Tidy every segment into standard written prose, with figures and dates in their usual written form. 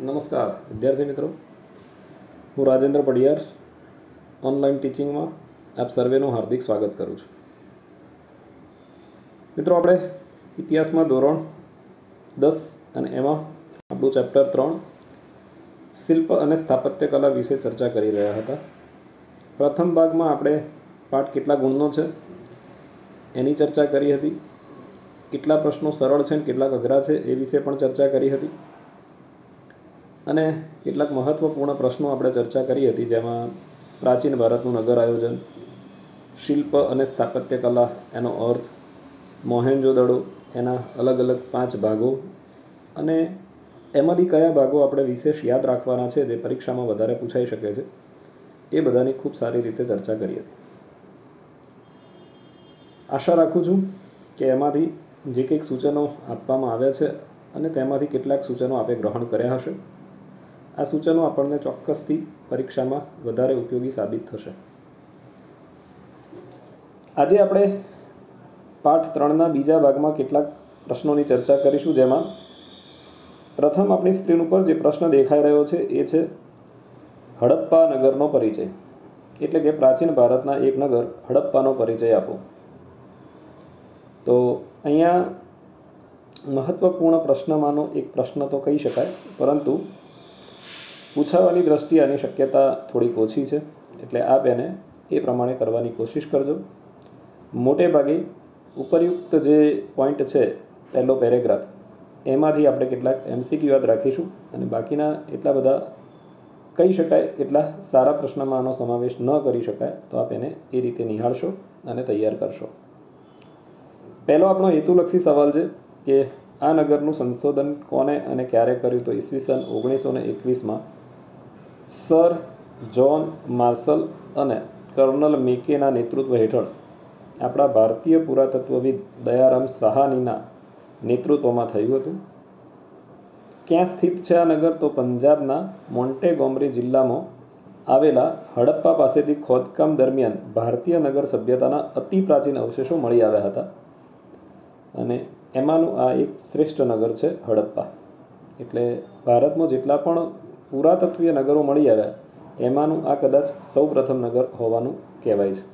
નમસ્કાર વિદ્યાર્થી મિત્રો, હું રાજેન્દ્ર પડિયાર ઓનલાઈન ટીચિંગમાં આપ સર્વેનું હાર્દિક સ્વાગત કરું છું. મિત્રો, આપણે ઇતિહાસમાં ધોરણ 10 અને એમાં આપણું ચેપ્ટર 3 શિલ્પ અને સ્થાપત્ય કલા વિશે ચર્ચા કરી રહ્યા હતા. પ્રથમ ભાગમાં આપણે પાઠ કેટલા ગુણનો છે એની ચર્ચા કરી હતી. કેટલા પ્રશ્નો સરળ છે અને કેટલાક અઘરા છે એ વિશે પણ ચર્ચા કરી હતી. અને કેટલાક મહત્ત્વપૂર્ણ પ્રશ્નો આપણે ચર્ચા કરી હતી, જેમાં પ્રાચીન ભારતનું નગર આયોજન, શિલ્પ અને સ્થાપત્ય કલા એનો અર્થ, મોહેન્જો-દડો એના અલગ અલગ 5 ભાગો અને એમાંથી કયા ભાગો આપણે વિશેષ યાદ રાખવાના છે જે પરીક્ષામાં વધારે પૂછાઈ શકે છે, એ બધાની ખૂબ સારી રીતે ચર્ચા કરી હતી. આશા રાખું છું કે એમાંથી જે કંઈક સૂચનો આપવામાં આવ્યા છે અને તેમાંથી કેટલાક સૂચનો આપણે ગ્રહણ કર્યા હશે. આ સૂચનો આપણને ચોક્કસથી પરીક્ષામાં વધારે ઉપયોગી સાબિત થશે. આજે આપણે પાઠ 3ના બીજા ભાગમાં કેટલાક પ્રશ્નોની ચર્ચા કરીશું, જેમાં પ્રથમ આપણી સ્ક્રીન ઉપર જે પ્રશ્ન દેખાઈ રહ્યો છે એ છે હડપ્પા નગરનો પરિચય, એટલે કે પ્રાચીન ભારતના એક નગર હડપ્પાનો પરિચય આપો. તો અહીંયા મહત્ત્વપૂર્ણ પ્રશ્નમાંનો એક પ્રશ્ન તો કહી શકાય, પરંતુ પૂછાવાની દ્રષ્ટિએ આની શક્યતા થોડીક ઓછી છે, એટલે આપ એને એ પ્રમાણે કરવાની કોશિશ કરજો. મોટે ભાગે ઉપરયુક્ત જે પોઈન્ટ છે, પહેલો પેરેગ્રાફ, એમાંથી આપણે કેટલાક MCQ યાદ રાખીશું અને બાકીના એટલા બધા કહી શકાય એટલા સારા પ્રશ્નમાં આનો સમાવેશ ન કરી શકાય, તો આપ એને એ રીતે નિહાળશો અને તૈયાર કરશો. પહેલો આપણો હેતુલક્ષી સવાલ છે કે આ નગરનું સંશોધન કોને અને ક્યારે કર્યું? તો ઈસવીસન 1921માં સર જ્હોન માર્શલ અને કર્નલ મેકેના નેતૃત્વ હેઠળ આપણા ભારતીય પુરાતત્વવિદ દયારામ સાહાનીના નેતૃત્વમાં થયું હતું. ક્યાં સ્થિત છે આ નગર? તો પંજાબના મોન્ટેગોમરી જિલ્લામાં આવેલા હડપ્પા પાસેથી ખોદકામ દરમિયાન ભારતીય નગર સભ્યતાના અતિ પ્રાચીન અવશેષો મળી આવ્યા હતા અને એમાંનું આ એક શ્રેષ્ઠ નગર છે હડપ્પા. એટલે ભારતમાં જેટલા પણ પુરાતત્વીય નગરો મળી આવ્યા એમાંનું આ કદાચ સૌ પ્રથમ નગર હોવાનું કહેવાય છે.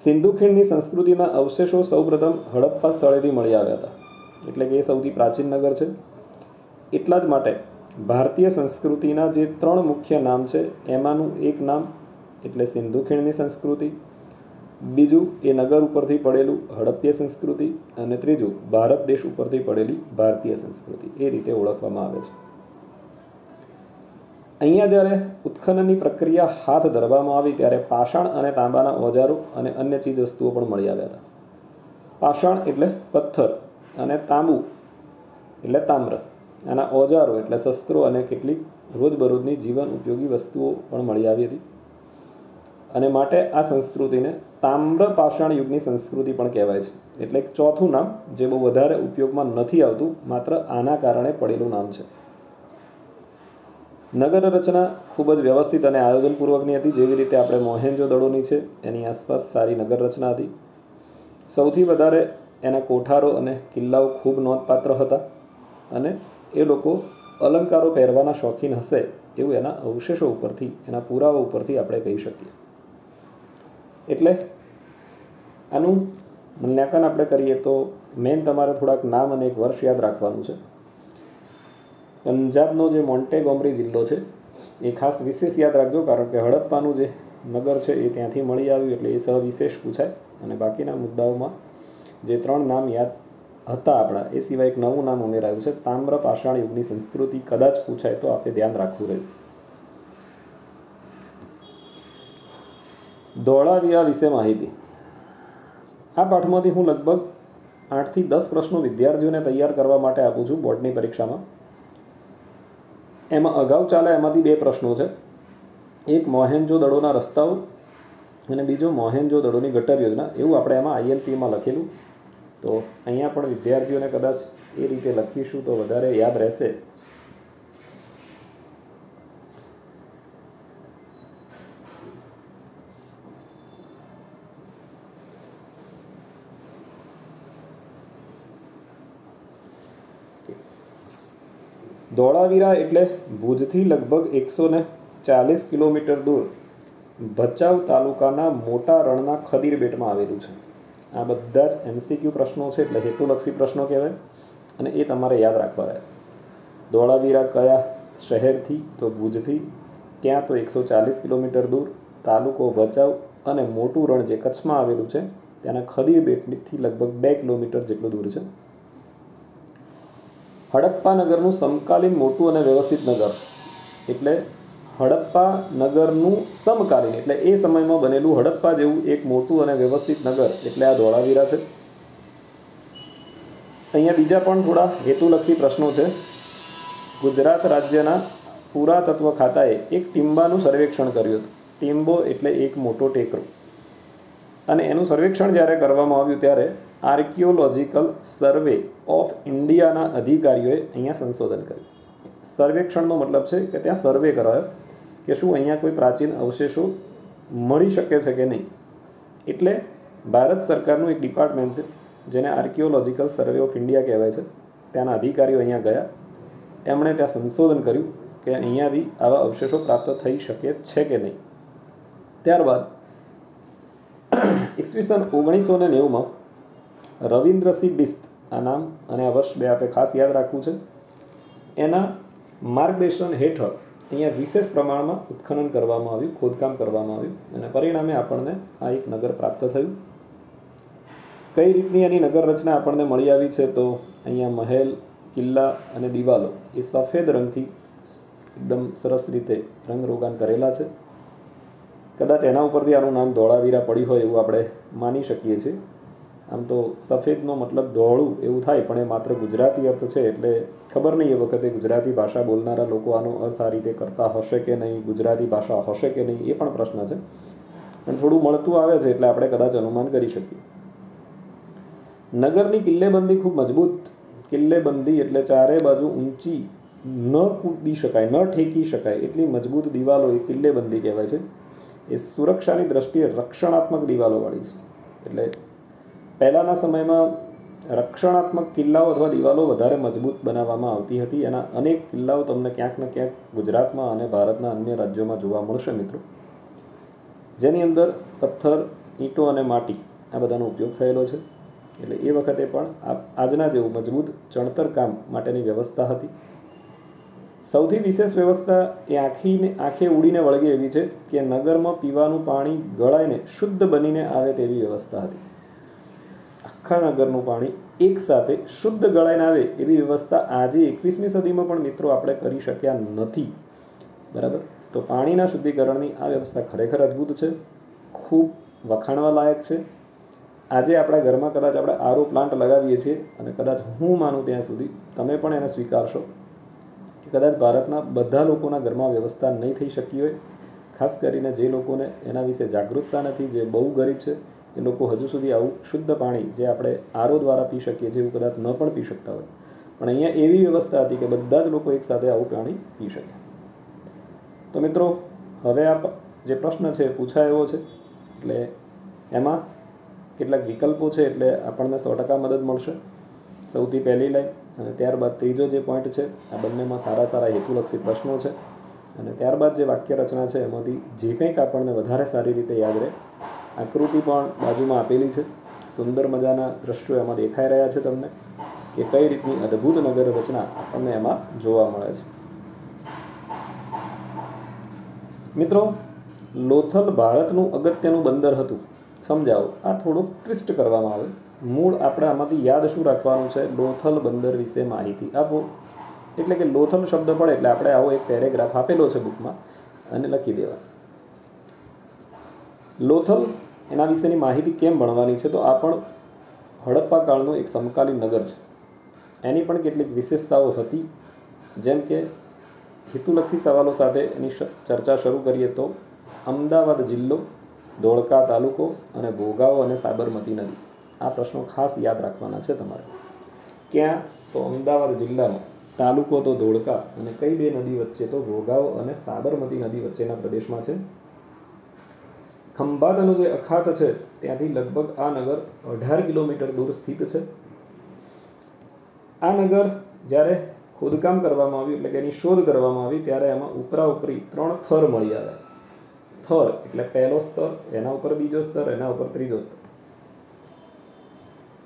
સિંધુ ખીણની સંસ્કૃતિના અવશેષો સૌપ્રથમ હડપ્પા સ્થળેથી મળી આવ્યા હતા, એટલે કે એ સૌથી પ્રાચીન નગર છે. એટલા જ માટે ભારતીય સંસ્કૃતિના જે 3 મુખ્ય નામ છે એમાંનું એક નામ એટલે સિંધુ ખીણની સંસ્કૃતિ, બીજું એ નગર ઉપરથી પડેલું હડપ્પીય સંસ્કૃતિ અને ત્રીજું ભારત દેશ ઉપરથી પડેલી ભારતીય સંસ્કૃતિ, એ રીતે ઓળખવામાં આવે છે. અહીંયા જ્યારે ઉત્ખનનની પ્રક્રિયા હાથ ધરવામાં આવી ત્યારે પાષાણ અને તાંબાના ઓજારો અને અન્ય ચીજ વસ્તુઓ પણ મળી આવ્યા હતા. પાષાણ એટલે પથ્થર અને તાંબુ એટલે તામ્ર. આના ઓજારો એટલે શસ્ત્રો અને કેટલીક રોજબરોજની જીવન ઉપયોગી વસ્તુઓ પણ મળી આવી હતી અને માટે આ સંસ્કૃતિને તામ્ર પાષાણ યુગની સંસ્કૃતિ પણ કહેવાય છે. એટલે એક ચોથું નામ જે બહુ વધારે ઉપયોગમાં નથી આવતું, માત્ર આના કારણે પડેલું નામ છે. નગર રચના ખૂબ જ વ્યવસ્થિત અને આયોજનપૂર્વકની હતી, જેવી રીતે આપણે મોહેન્જો-દડોની છે એની આસપાસ સારી નગર રચના હતી. સૌથી વધારે એના કોઠારો અને કિલ્લાઓ ખૂબ નોંધપાત્ર હતા અને એ લોકો અલંકારો પહેરવાના શોખીન હશે એવું એના અવશેષો ઉપરથી, એના પુરાવા ઉપરથી આપણે કહી શકીએ. એટલે આનું મૂલ્યાંકન આપણે કરીએ તો મેન તમારે થોડાક નામ અને એક વર્ષ યાદ રાખવાનું છે. પંજાબનો જે મોન્ટેગોમરી જિલ્લો છે એ ખાસ વિશેષ યાદ રાખજો, કારણ કે હડપ્પાનું જે નગર છે એ ત્યાંથી મળી આવ્યું, એટલે એ સવિશેષ પૂછાય. અને બાકીના મુદ્દાઓમાં જે 3 નામ યાદ હતા આપણા, એ સિવાય એક નવું નામ ઉમેરાયું છે, તામ્ર પાષાણ યુગની સંસ્કૃતિ. કદાચ પૂછાય તો આપણે ધ્યાન રાખવું રહ્યું. ધોળાવીરા વિશે માહિતી. આ પાઠમાંથી હું લગભગ 8 થી 10 પ્રશ્નો વિદ્યાર્થીઓને તૈયાર કરવા માટે આપું છું બોર્ડની પરીક્ષામાં. એમાં અગાઉ ચાલે એમાંથી 2 પ્રશ્નો છે. એક મોહેન્જો-દડોના રસ્તાઓ અને બીજો મોહેન્જો-દડોની ગટર યોજના, એવું આપણે એમાં ILPમાં લખેલું. તો અહીંયા પણ વિદ્યાર્થીઓને કદાચ એ રીતે લખીશું તો વધારે યાદ રહેશે. ધોળાવીરા એટલે ભુજથી લગભગ 140 કિલોમીટર દૂર ભચાઉ તાલુકાના મોટા રણના ખદીર બેટમાં આવેલું છે. આ બધા જ MCQ પ્રશ્નો છે, એટલે હેતુલક્ષી પ્રશ્નો કહેવાય અને એ તમારે યાદ રાખવા રહે. ધોળાવીરા કયા શહેરથી? તો ભુજથી. ક્યાં? તો 140 કિલોમીટર દૂર. તાલુકો ભચાઉ અને મોટું રણ જે કચ્છમાં આવેલું છે ત્યાંના ખદીર બેટથી લગભગ 2 કિલોમીટર જેટલું દૂર છે. હડપ્પા નગરનું સમકાલીન મોટું અને વ્યવસ્થિત નગર એટલે હડપ્પા નગરનું સમકાલીન એટલે એ સમયમાં બનેલું હડપ્પા જેવું એક મોટું અને વ્યવસ્થિત નગર એટલે આ ધોળાવીરા છે. અહીંયા બીજા પણ થોડા હેતુલક્ષી પ્રશ્નો છે. ગુજરાત રાજ્યના પુરાતત્વ ખાતાએ એક ટીમ્બાનું સર્વેક્ષણ કર્યું હતું. ટીમ્બો એટલે એક મોટો ટેકરો, અને એનું સર્વેક્ષણ જ્યારે કરવામાં આવ્યું ત્યારે આર્કિયોલોજીકલ સર્વે ઓફ ઇન્ડિયાના અધિકારીઓએ અહીંયા સંશોધન કર્યું. સર્વેક્ષણનો મતલબ છે કે ત્યાં સર્વે કરાયો કે શું અહીંયા કોઈ પ્રાચીન અવશેષો મળી શકે છે કે નહીં. એટલે ભારત સરકારનું એક ડિપાર્ટમેન્ટ છે જેને આર્કિયોલોજીકલ સર્વે ઓફ ઇન્ડિયા કહેવાય છે. ત્યાંના અધિકારીઓ અહીંયા ગયા, એમણે ત્યાં સંશોધન કર્યું કે અહીંયાથી આવા અવશેષો પ્રાપ્ત થઈ શકે છે કે નહીં. ત્યારબાદ ઈસવીસન 1990માં રવિન્દ્રસિંહ બિસ્ત આ નામ અને આ વર્ષ બે આપણે ખાસ યાદ રાખવું છે. એના માર્ગદર્શન હેઠળ અહીંયા વિશેષ પ્રમાણમાં ઉત્ખનન કરવામાં આવ્યું, ખોદકામ કરવામાં આવ્યું અને પરિણામે આપણને આ એક નગર પ્રાપ્ત થયું. કઈ રીતની એની નગર રચના આપણને મળી આવી છે? તો અહીંયા મહેલ, કિલ્લા અને દિવાલો એ સફેદ રંગથી એકદમ સરસ રીતે રંગરોગાન કરેલા છે. કદાચ એના ઉપરથી આનું નામ ધોળાવીરા પડ્યું હોય એવું આપણે માની શકીએ છીએ. આમ તો સફેદનો મતલબ ધોળું એવું થાય, પણ એ માત્ર ગુજરાતી અર્થ છે, એટલે ખબર નહીં એ વખતે ગુજરાતી ભાષા બોલનારા લોકો આનો અર્થ આ રીતે કરતા હશે કે નહીં, ગુજરાતી ભાષા હશે કે નહીં, એ પણ પ્રશ્ન છે. પણ થોડું મળતું આવે છે એટલે આપણે કદાચ અનુમાન કરી શકીએ. નગરની કિલ્લેબંધી ખૂબ મજબૂત. કિલ્લેબંધી એટલે ચારે બાજુ ઊંચી ન કૂદી શકાય, ન ઠેકી શકાય એટલી મજબૂત દિવાલો એ કિલ્લેબંધી કહેવાય છે. એ સુરક્ષાની દ્રષ્ટિએ રક્ષણાત્મક દિવાલોવાળી છે. એટલે પહેલાંના સમયમાં રક્ષણાત્મક કિલ્લાઓ અથવા દિવાલો વધારે મજબૂત બનાવવામાં આવતી હતી. એના અનેક કિલ્લાઓ તમને ક્યાંક ને ક્યાંક ગુજરાતમાં અને ભારતના અન્ય રાજ્યોમાં જોવા મળશે મિત્રો, જેની અંદર પથ્થર, ઈંટો અને માટી આ બધાનો ઉપયોગ થયેલો છે. એટલે એ વખતે પણ આજના જેવું મજબૂત ચણતર કામ માટેની વ્યવસ્થા હતી. સૌથી વિશેષ વ્યવસ્થા એ આંખે ઉડીને વળગે એવી છે કે નગરમાં પીવાનું પાણી ગળાઈને શુદ્ધ બનીને આવે તેવી વ્યવસ્થા હતી. આખા નગરનું પાણી એકસાથે શુદ્ધ ગળાઈને આવે એવી વ્યવસ્થા આજે 21મી સદીમાં પણ મિત્રો આપણે કરી શક્યા નથી. બરાબર? તો પાણીના શુદ્ધિકરણની આ વ્યવસ્થા ખરેખર અદ્ભુત છે, ખૂબ વખાણવા લાયક છે. આજે આપણા ઘરમાં કદાચ આપણે RO પ્લાન્ટ લગાવીએ છીએ અને કદાચ હું માનું ત્યાં સુધી તમે પણ એને સ્વીકારશો કે કદાચ ભારતના બધા લોકોના ઘરમાં વ્યવસ્થા નહીં થઈ શકી હોય. ખાસ કરીને જે લોકોને એના વિશે જાગૃતતા નથી, જે બહુ ગરીબ છે, એ લોકો હજુ સુધી આવું શુદ્ધ પાણી જે આપણે RO દ્વારા પી શકીએ છીએ એવું કદાચ ન પણ પી શકતા હોય. પણ અહીંયા એવી વ્યવસ્થા હતી કે બધા જ લોકો એકસાથે આવું પાણી પી શકે. તો મિત્રો, હવે આ જે પ્રશ્ન છે પૂછાયો છે, એટલે એમાં કેટલાક વિકલ્પો છે, એટલે આપણને 100% મદદ મળશે. સૌથી પહેલી લાઈન અને ત્યારબાદ ત્રીજો જે પોઈન્ટ છે, આ બંનેમાં સારા સારા હેતુલક્ષી પ્રશ્નો છે. અને ત્યારબાદ જે વાક્ય રચના છે એમાંથી જે કંઈક આપણને વધારે સારી રીતે યાદ રહે. આકૃતિ પણ બાજુમાં આપેલી છે, સુંદર મજાના દ્રશ્યો એમાં દેખાઈ રહ્યા છે તમને કે કઈ રીતની અદ્ભુત નગર રચના આપણને એમાં જોવા મળે છે. મિત્રો, લોથલ ભારતનું અગત્યનું બંદર હતું. સમજાવો. આ થોડુંક ટ્વિસ્ટ કરવામાં આવે. મૂળ આપણે આમાંથી યાદ શું રાખવાનું છે? લોથલ બંદર વિશે માહિતી આપો. એટલે કે લોથલ શબ્દ પડે એટલે આપણે આવો એક પેરેગ્રાફ આપેલો છે બુકમાં અને લખી દેવા. લોથલ એના વિશેની માહિતી કેમ ભણવાની છે? તો આ પણ હડપ્પા કાળનું એક સમકાલીન નગર છે. એની પણ કેટલીક વિશેષતાઓ હતી. જેમ કે હેતુલક્ષી સવાલો સાથે એની ચર્ચા શરૂ કરીએ તો અમદાવાદ જિલ્લો, ધોળકા તાલુકો અને ભોગાવો અને સાબરમતી નદી. આ પ્રશ્નો ખાસ યાદ રાખવાના છે તમારે. ક્યાં? તો અમદાવાદ જિલ્લામાં, તાલુકો તો ધોળકા અને કઈ બે નદી વચ્ચે? તો ભોગાવો અને સાબરમતી નદી વચ્ચેના પ્રદેશમાં છે. ખંભાતનું જે અખાત છે ત્યાંથી લગભગ આ નગર 18 કિલોમીટર દૂર સ્થિત છે. આ નગર જ્યારે ખોદકામ કરવામાં આવ્યું એટલે કે એની શોધ કરવામાં આવી ત્યારે એમાં ઉપરા ઉપરી 3 થર મળી આવ્યા. થર એટલે પહેલો સ્તર, એના ઉપર બીજો સ્તર, એના ઉપર ત્રીજો સ્તર.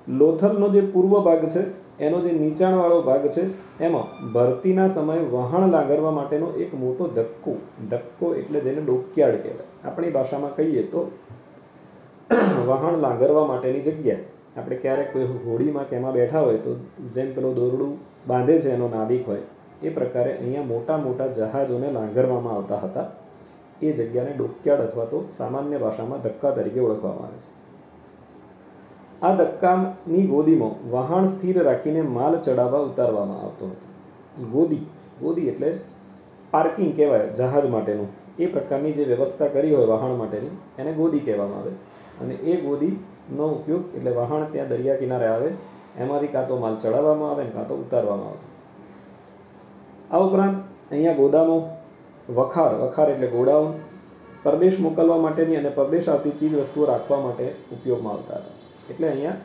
લોથલનો જે પૂર્વ ભાગ છે એનો જે નીચાણવાળો ભાગ છે એમાં ભરતીના સમયે વહાણ લાગરવા માટેનો એક મોટો ધક્કો એટલે જેને ડોકિયાળ કહેવાય. આપણી ભાષામાં કહીએ તો વહાણ લાગરવા માટેની જગ્યા. આપણે ક્યારેક કોઈ હોડીમાં કે એમાં બેઠા હોય તો જેમ પેલો દોરડું બાંધે છે એનો નાવિક હોય એ પ્રકારે અહીંયા મોટા મોટા જહાજોને લાંગરવામાં આવતા હતા. એ જગ્યાને ડોકિયાળ અથવા તો સામાન્ય ભાષામાં ધક્કા તરીકે ઓળખવામાં આવે છે. આ ધક્કાની ગોદીમાં વહાણ સ્થિર રાખીને માલ ચડાવવા ઉતારવામાં આવતો હતો. ગોદી એટલે પાર્કિંગ કહેવાય જહાજ માટેનું. એ પ્રકારની જે વ્યવસ્થા કરી હોય વહાણ માટેની એને ગોદી કહેવામાં આવે. અને એ ગોદીનો ઉપયોગ એટલે વહાણ ત્યાં દરિયા કિનારે આવે એમાંથી કાં તો માલ ચડાવવામાં આવે ને કાં તો ઉતારવામાં આવતો. આ ઉપરાંત અહીંયા ગોદામો, વખાર એટલે ગોડાઉન, પરદેશ મોકલવા માટેની અને પરદેશ આવતી ચીજ વસ્તુઓ રાખવા માટે ઉપયોગમાં આવતા હતા. એટલે અહીંયા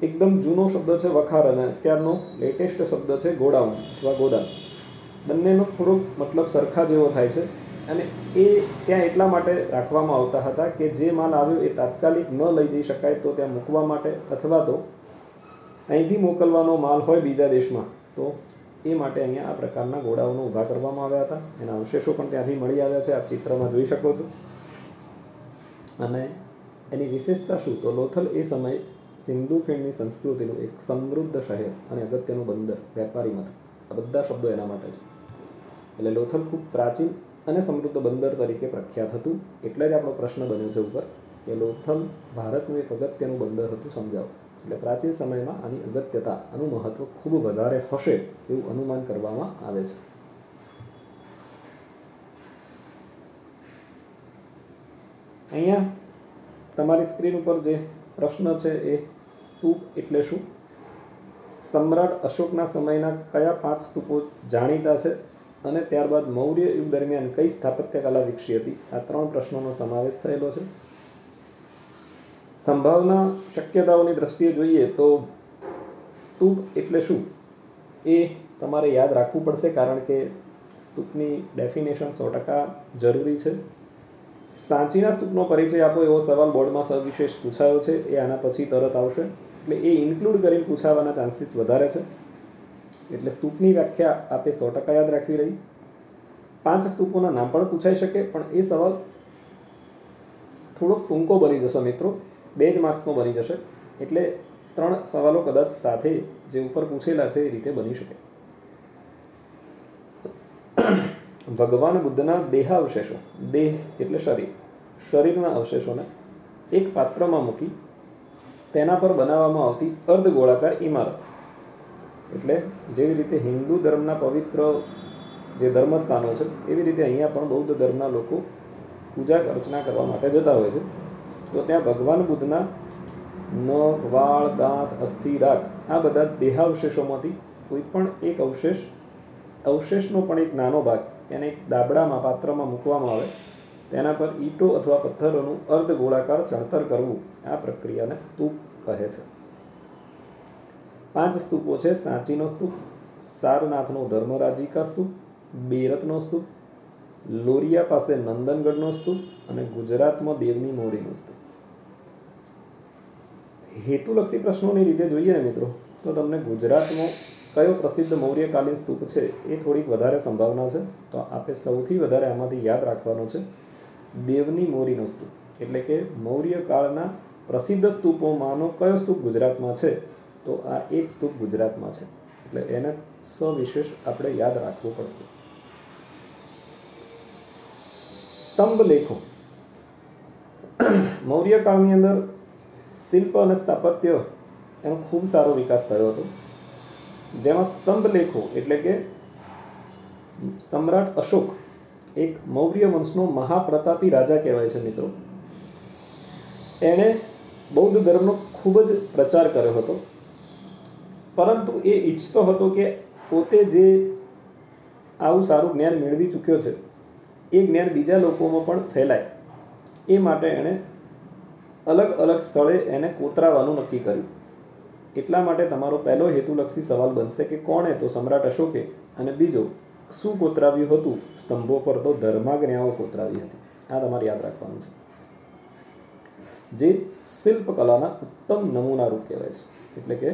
એકદમ જૂનો શબ્દ છે વખાર અને અત્યારનો લેટેસ્ટ શબ્દ છે ગોડાઉન અથવા ગોદામ. બંનેનો થોડોક મતલબ સરખા જેવો થાય છે. અને એ ત્યાં એટલા માટે રાખવામાં આવતા હતા કે જે માલ આવ્યો એ તાત્કાલિક ન લઈ જઈ શકાય તો ત્યાં મૂકવા માટે, અથવા તો અહીંથી મોકલવાનો માલ હોય બીજા દેશમાં તો એ માટે અહીંયા આ પ્રકારના ગોડાઉનો ઊભા કરવામાં આવ્યા હતા. એના અવશેષો પણ ત્યાંથી મળી આવ્યા છે, આપ ચિત્રમાં જોઈ શકો છો. અને એની વિશેષતા શું? તો લોથલ એ સમયે સિંધુ ખીણની સંસ્કૃતિનું એક સમૃદ્ધ શહેર અને અગત્યનું બંદર, વેપારી મથક. આ બધા શબ્દો એના માટે છે. એટલે લોથલ ખૂબ પ્રાચીન અને સમૃદ્ધ બંદર તરીકે પ્રખ્યાત હતું. એટલે જ આપણો પ્રશ્ન બન્યો છે ઉપર કે લોથલ ભારતનું એક અગત્યનું બંદર હતું, સમજાવો. એટલે પ્રાચીન સમયમાં આની અગત્યતા, આનું મહત્વ ખૂબ વધારે હશે એવું અનુમાન કરવામાં આવે છે. અહીંયા તમારી સ્ક્રીન ઉપર જે પ્રશ્ન છે એ સ્તૂપ એટલે શું? સમ્રાટ અશોકના સમયના કયા 5 સ્તૂપો જાણીતા છે? અને ત્યારબાદ મૌર્ય યુગ દરમિયાન કઈ સ્થાપત્ય કલા વિકસી હતી? આ 3 પ્રશ્નોનો સમાવેશ થયેલો છે. સંભાવના શક્યતાઓની દ્રષ્ટિએ જોઈએ તો સ્તૂપ એટલે શું એ તમારે યાદ રાખવું પડશે, કારણ કે સ્તૂપની ડેફિનેશન 100% જરૂરી છે. સાંચીના સ્તૂપનો પરિચય આપો એવો સવાલ બોર્ડમાં સવિશેષ પૂછાયો છે, એ આના પછી તરત આવશે. એટલે એ ઇન્ક્લુડ કરીને પૂછાવાના ચાન્સીસ વધારે છે. એટલે સ્તૂપની વ્યાખ્યા આપે 100% યાદ રાખવી રહી. 5 સ્તૂપોના નામ પણ પૂછાઈ શકે, પણ એ સવાલ થોડોક ટૂંકો બની જશે મિત્રો, 2 જ માર્ક્સનો બની જશે. એટલે 3 સવાલો કદાચ સાથે જે ઉપર પૂછેલા છે એ રીતે બની શકે. ભગવાન બુદ્ધના દેહાવશેષો, દેહ એટલે શરીરના અવશેષોને એક પાત્રમાં મૂકી તેના પર બનાવવામાં આવતી અર્ધગોળાકાર ઇમારત. એટલે જેવી રીતે હિન્દુ ધર્મના પવિત્ર જે ધર્મસ્થાનો છે એવી રીતે અહીંયા પણ બૌદ્ધ ધર્મના લોકો પૂજા અર્ચના કરવા માટે જતા હોય છે. તો ત્યાં ભગવાન બુદ્ધના નખ, વાળ, દાંત, અસ્થિ, રાખ આ બધા દેહાવશેષોમાંથી કોઈ પણ એક અવશેષનો પણ એક નાનો ભાગ એને એક દાબડામાં, પાત્રમાં મૂકવામાં આવે, તેના પર ઈંટો અથવા પથ્થરોનું અર્ધગોળાકાર ચણતર કરવું, આ પ્રક્રિયાને સ્તૂપ કહે છે. 5 સ્તૂપો છે. સાંચીનો સ્તૂપ, સારનાથનો ધર્મરાજીકા સ્તૂપ, બેરતનો સ્તૂપ, લોરિયા પાસે નંદનગઢનો સ્તૂપ અને ગુજરાતમાં દેવની મોરીનો સ્તૂપ. હેતુલક્ષી પ્રશ્નોની રીતે જોઈએ ને મિત્રો તો તમને ગુજરાતમાં કયો પ્રસિદ્ધ મૌર્યકાલીન સ્તૂપ છે એ થોડીક વધારે સંભાવના છે. તો આપે સૌથી વધારે આમાંથી યાદ રાખવાનો છે દેવની મોરીનો સ્તૂપ. એટલે કે મૌર્ય કાળના પ્રસિદ્ધ સ્તૂપોમાંનો કયો સ્તૂપ ગુજરાતમાં છે? તો આ એક સ્તૂપ ગુજરાતમાં છે. એટલે એને સવિશેષ આપણે યાદ રાખવું પડશે. સ્તંભ લેખો. મૌર્ય કાળની અંદર શિલ્પ અને સ્થાપત્ય એનો ખૂબ સારો વિકાસ થયો હતો, જેમાં સ્તંભ લેખો એટલે કે સમ્રાટ અશોક એક મૌર્ય વંશનો મહાપ્રતાપી રાજા કહેવાય છે મિત્રો. એણે બૌદ્ધ ધર્મનો ખૂબ જ પ્રચાર કર્યો હતો, પરંતુ એ ઈચ્છતો હતો કે પોતે જે આવું સારું જ્ઞાન મેળવી ચૂક્યો છે એ જ્ઞાન બીજા લોકોમાં પણ ફેલાય. એ માટે એણે અલગ અલગ સ્થળે એને કોતરાવાનું નક્કી કર્યું. એટલા માટે તમારો પહેલો હેતુલક્ષી સવાલ બનશે કે કોણે, તો સમ્રાટ અશોકે, અને બીજો શું કોતરાવ્યું હતું સ્તંભો પર, તો ધર્માજ્ઞાઓ કોતરાવી હતી. આ તમારે યાદ રાખવાનું છે, જે શિલ્પકલાના ઉત્તમ નમૂના રૂપ કહેવાય છે. એટલે કે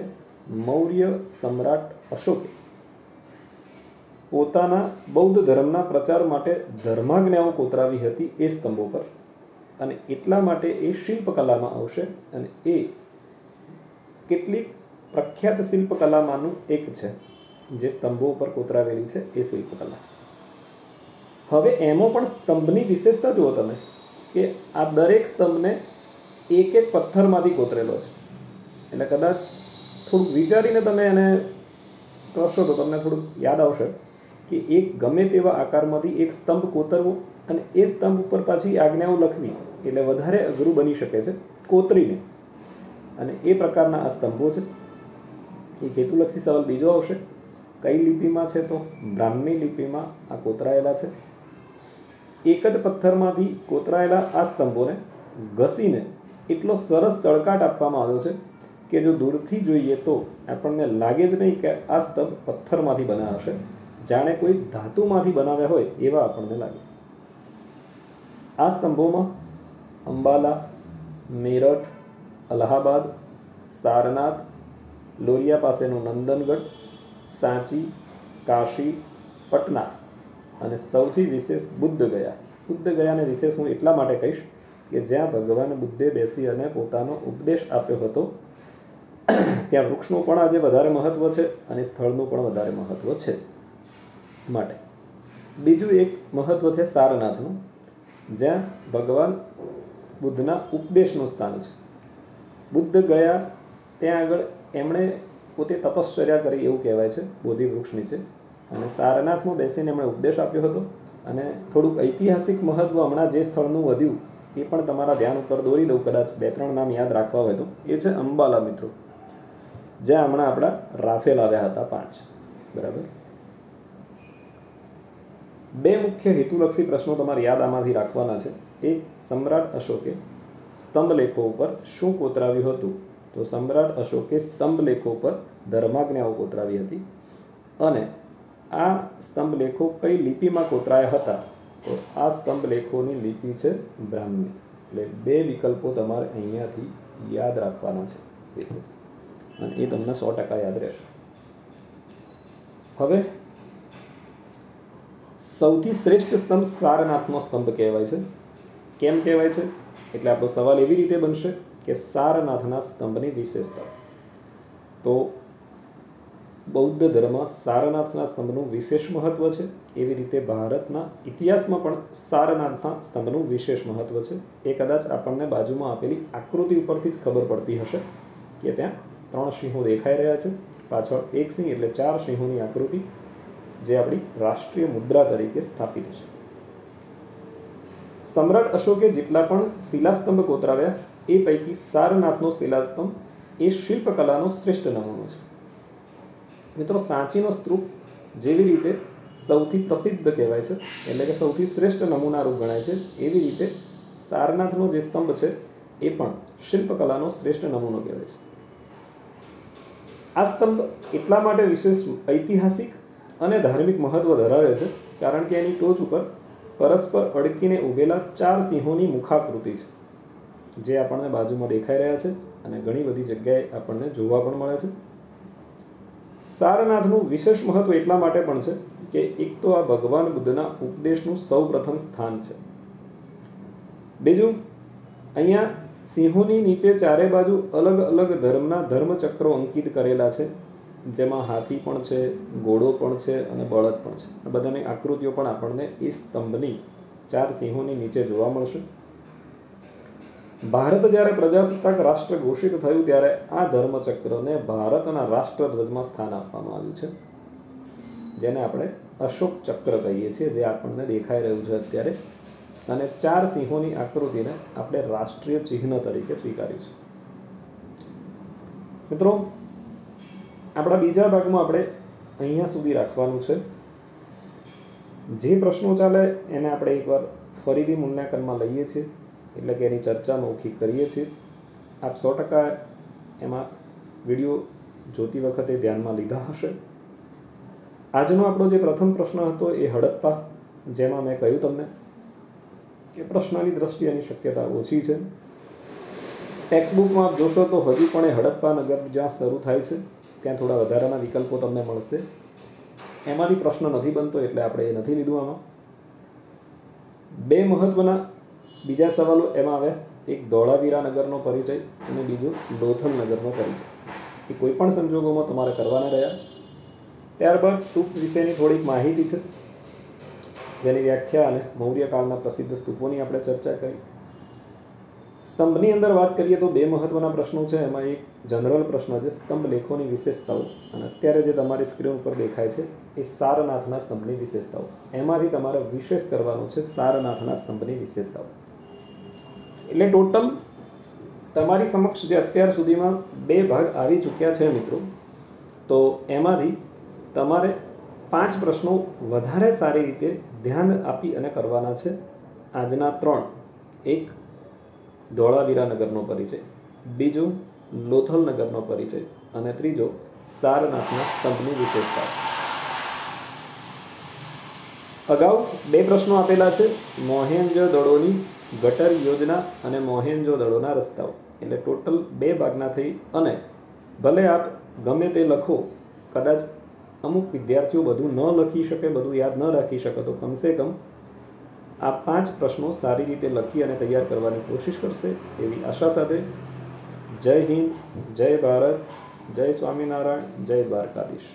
મૌર્ય સમ્રાટ અશોકે પોતાના બૌદ્ધ ધર્મના પ્રચાર માટે ધર્માજ્ઞાઓ કોતરાવી હતી એ સ્તંભો પર, અને એટલા માટે એ શિલ્પકલામાં આવશે, અને એ કેટલીક પ્રખ્યાત શિલ્પકલામાંનું એક છે જે સ્તંભો ઉપર કોતરાવેલી છે એ શિલ્પકલા. હવે એમાં પણ સ્તંભની વિશેષતા જુઓ તમે કે આ દરેક સ્તંભને એક એક પથ્થરમાંથી કોતરેલો છે. એટલે કદાચ થોડુંક વિચારીને તમે એને કરશો તો તમને થોડુંક યાદ આવશે કે એક ગમે તેવા આકારમાંથી એક સ્તંભ કોતરવો અને એ સ્તંભ ઉપર પાછી આજ્ઞાઓ લખવી એટલે વધારે અઘરું બની શકે છે કોતરીને. અને એ પ્રકારના આ સ્તંભો છે. એક હેતુલક્ષી સવાલ બીજો આવશે, કઈ લિપિમાં છે, તો બ્રાહ્મી લિપિમાં આ કોતરાયેલા છે. એક જ પથ્થરમાંથી કોતરાયેલા આ સ્તંભોને ઘસીને એટલો સરસ ચળકાટ આપવામાં આવ્યો છે કે જો દૂરથી જોઈએ તો આપણને લાગે જ નહીં કે આ સ્તંભ પથ્થરમાંથી બન્યા હશે, જાણે કોઈ ધાતુમાંથી બનાવ્યા હોય એવા આપણને લાગે. આ સ્તંભોમાં અંબાલા, મેરઠ, અલ્હાબાદ, સારનાથ, લોરિયા પાસેનું નંદનગઢ, સાંચી, કાશી, પટના અને સૌથી વિશેષ બુદ્ધ ગયા. બુદ્ધ ગયાને વિશેષ હું એટલા માટે કહીશ કે જ્યાં ભગવાન બુદ્ધે બેસી અને પોતાનો ઉપદેશ આપ્યો હતો ત્યાં વૃક્ષનું પણ આજે વધારે મહત્વ છે અને સ્થળનું પણ વધારે મહત્વ છે. માટે બીજું એક મહત્વ છે સારનાથનું, જ્યાં ભગવાન બુદ્ધના ઉપદેશનું સ્થાન છે. બુદ્ધ ગયા ત્યાં આગળ એમણે પોતે તપશ્ચર્યા કરી એવું કહેવાય છે બોધિ વૃક્ષ નીચે, અને સારનાથમાં બેસીને એમણે ઉપદેશ આપ્યો હતો. અને થોડુંક ઐતિહાસિક મહત્વ હમણાં જે સ્થળનું વધ્યું એ પણ તમારા ધ્યાન ઉપર દોરી દઉં, કદાચ 2-3 નામ યાદ રાખવા હોય તો. એ છે અંબાલા મિત્રો, જ્યાં હમણાં આપણા રાફેલ આવ્યા હતા 5. બરાબર. 2 મુખ્ય હેતુલક્ષી પ્રશ્નો તમારે યાદ આમાંથી રાખવાના છે. એક, સમ્રાટ અશોકે સ્તંભ લેખો ઉપર શું કોતરાવ્યું હતું, તો સમ્રાટ અશોકે સ્તંભ લેખો પર ધર્માજ્ઞાઓ કોતરાવી હતી. અને આ સ્તંભ લેખો કઈ લિપિમાં કોતરાયા હતા, તો આ સ્તંભ લેખોની લિપિ છે બ્રાહ્મી. એટલે 2 વિકલ્પો તમારે અહીંયાથી યાદ રાખવાના છે વિશેષ, અને એ તમને 100% યાદ રહેશે. હવે સૌથી શ્રેષ્ઠ સ્તંભ સારનાથનો સ્તંભ કહેવાય છે. કેમ કહેવાય છે, એટલે આપણો સવાલ એવી રીતે બનશે કે સારનાથના સ્તંભની વિશેષતા. તો બૌદ્ધ ધર્મ સારનાથના સ્તંભનું વિશેષ મહત્વ છે, એવી રીતે ભારતના ઇતિહાસમાં પણ સારનાથના સ્તંભનું વિશેષ મહત્વ છે. એ કદાચ આપણને બાજુમાં આપેલી આકૃતિ ઉપરથી જ ખબર પડતી હશે કે ત્યાં 3 સિંહો દેખાઈ રહ્યા છે, પાછળ 1 સિંહ, એટલે 4 સિંહોની આકૃતિ જે આપણી રાષ્ટ્રીય મુદ્રા તરીકે સ્થાપિત છે. સમ્રાટ અશોકે જેટલા પણ શિલાસ્તંભ કોતરાવ્યા એ પૈકી સારનાથનો શિલાસ્તંભ એ શિલ્પકલાનો શ્રેષ્ઠ નમૂનો છે. મિત્રો, સાંચીનો સ્તૂપ જેવી રીતે સૌથી પ્રસિદ્ધ કહેવાય છે, એટલે કે સૌથી શ્રેષ્ઠ નમૂનારૂપ ગણાય છે, એવી રીતે સારનાથનો જે સ્તંભ છે એ પણ શિલ્પકલાનો શ્રેષ્ઠ નમૂનો કહેવાય છે. આ સ્તંભ એટલા માટે વિશેષ ઐતિહાસિક અને ધાર્મિક મહત્વ ધરાવે છે કારણ કે એની ટોચ ઉપર પરસ્પર અડકીને ઊભેલા 4 સિંહોની મુખાકૃતિ છે, જે આપણને બાજુમાં દેખાઈ રહ્યા છે અને ઘણી બધી જગ્યાએ આપણને જોવા પણ મળે છે. સારનાથનું વિશેષ મહત્વ એટલા માટે પણ છે કે એક તો આ ભગવાન બુદ્ધના ઉપદેશનું સૌ પ્રથમ સ્થાન છે. બીજું, અહીંયા સિંહોની નીચે ચારે બાજુ અલગ અલગ ધર્મના ધર્મચક્રો અંકિત કરેલા છે, જેમાં હાથી પણ છે, ઘોડો પણ છે અને બળદ પણ છે. આ બધાની આકૃતિઓ પણ આપણને એ સ્તંભની 4 સિંહોની નીચે જોવા મળશે. ભારત જ્યારે પ્રજાસત્તાક રાષ્ટ્ર ઘોષિત થયું ત્યારે આ ધર્મચક્રને ભારતના રાષ્ટ્રધ્વજમાં સ્થાન આપવામાં આવ્યું છે, જેને આપણે અશોક ચક્ર કહીએ છીએ, જે આપણને દેખાઈ રહ્યું છે અત્યારે. અને 4 સિંહોની આકૃતિને આપણે રાષ્ટ્રીય ચિહ્ન તરીકે સ્વીકાર્યું છે. મિત્રો, આપણા બીજા ભાગમાં આપણે અહીંયા સુધી રાખવાનું છે. જે પ્રશ્નો ચાલે એને આપણે એકવાર ફરીથી મૂલ્યાંકનમાં લઈએ છીએ, એટલે કે એની ચર્ચા મૌખિક કરીએ છીએ. આપ 100% એમાં વિડીયો જોતી વખતે ધ્યાનમાં લીધા હશે. આજનો આપણો જે પ્રથમ પ્રશ્ન હતો એ હડપ્પા, જેમાં મેં કહ્યું તમને કે પ્રશ્નની દ્રષ્ટિએ એની શક્યતા ઓછી છે. ટેક્સ્ટ બુકમાં આપ જોશો તો હજી પણ એ હડપ્પા નગર જ્યાં શરૂ થાય છે ત્યાં થોડા વધારાના વિકલ્પો તમને મળશે. એમાંથી પ્રશ્ન નથી બનતો એટલે આપણે એ નથી લીધું. આમાં બે મહત્વના બીજા સવાલો એમાં આવ્યા. એક ધોળાવીરા નગરનો પરિચય અને બીજો લોથલ નગરનો પરિચય. એ કોઈ પણ સંજોગોમાં તમારે કરવાના રહ્યા. ત્યારબાદ સ્તૂપ વિશેની થોડીક માહિતી છે, જેની વ્યાખ્યા અને મૌર્યકાળના પ્રસિદ્ધ સ્તૂપોની આપણે ચર્ચા કરી. સ્તંભની અંદર વાત કરીએ તો બે મહત્વના પ્રશ્નો છે. એમાં એક જનરલ પ્રશ્ન છે, સ્તંભ લેખોની વિશેષતાઓ, અને અત્યારે જે તમારી સ્ક્રીન ઉપર દેખાય છે એ સારનાથના સ્તંભની વિશેષતાઓ. એમાંથી તમારે વિશેષ કરવાનું છે સારનાથના સ્તંભની વિશેષતાઓ. એટલે ટોટલ તમારી સમક્ષ જે અત્યાર સુધીમાં 2 ભાગ આવી ચૂક્યા છે મિત્રો, તો એમાંથી તમારે 5 પ્રશ્નો વધારે સારી રીતે ધ્યાન આપી અને કરવાના છે. આજના 3, એક ધોળાવીરા નગરનો પરિચય, બીજો લોથલ નગરનો પરિચય અને ત્રીજો સારનાથના સ્તંભની વિશેષતા. અગાઉ 2 પ્રશ્નો આપેલા છે, મોહેંજો-દડોની ગટર યોજના અને મોહેંજો-દડોના રસ્તાઓ. એટલે ટોટલ 2 ભાગના થઈ, અને ભલે આપ ગમે તે લખો, કદાચ અમુક વિદ્યાર્થીઓ બધું ન લખી શકે, બધું યાદ ન રાખી શકે, તો કમસે કમ આ 5 પ્રશ્નો સારી રીતે લખી અને તૈયાર કરવાની કોશિશ કરશે એવી આશા સાથે જય હિન્દ, જય ભારત, જય સ્વામિનારાયણ, જય દ્વારકાધીશ.